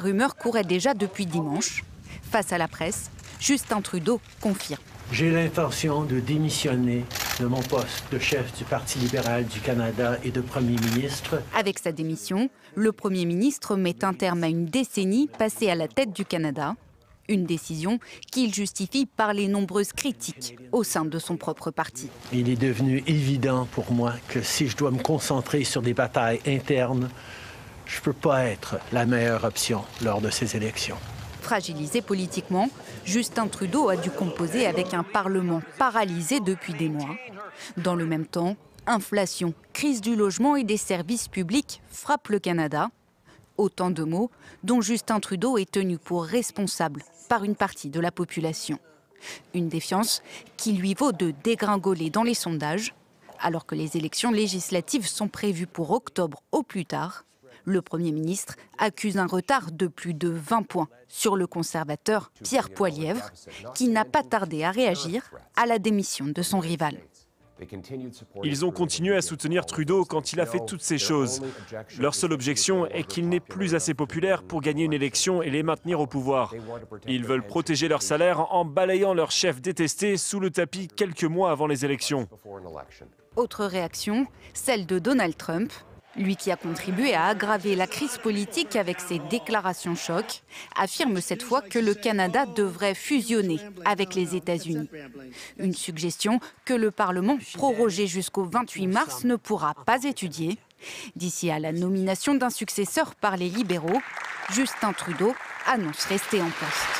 rumeur courait déjà depuis dimanche. Face à la presse, Justin Trudeau confirme. J'ai l'intention de démissionner de mon poste de chef du Parti libéral du Canada et de Premier ministre. Avec sa démission, le Premier ministre met un terme à une décennie passée à la tête du Canada. Une décision qu'il justifie par les nombreuses critiques au sein de son propre parti. Il est devenu évident pour moi que si je dois me concentrer sur des batailles internes, je ne peux pas être la meilleure option lors de ces élections. Fragilisé politiquement, Justin Trudeau a dû composer avec un Parlement paralysé depuis des mois. Dans le même temps, inflation, crise du logement et des services publics frappent le Canada. Autant de mots dont Justin Trudeau est tenu pour responsable par une partie de la population. Une défiance qui lui vaut de dégringoler dans les sondages. Alors que les élections législatives sont prévues pour octobre au plus tard, le Premier ministre accuse un retard de plus de 20 points sur le conservateur Pierre Poilievre, qui n'a pas tardé à réagir à la démission de son rival. Ils ont continué à soutenir Trudeau quand il a fait toutes ces choses. Leur seule objection est qu'il n'est plus assez populaire pour gagner une élection et les maintenir au pouvoir. Ils veulent protéger leur salaire en balayant leur chef détesté sous le tapis quelques mois avant les élections. Autre réaction, celle de Donald Trump. Lui qui a contribué à aggraver la crise politique avec ses déclarations choc, affirme cette fois que le Canada devrait fusionner avec les États-Unis. Une suggestion que le Parlement, prorogé jusqu'au 28 mars, ne pourra pas étudier. D'ici à la nomination d'un successeur par les libéraux, Justin Trudeau annonce rester en poste.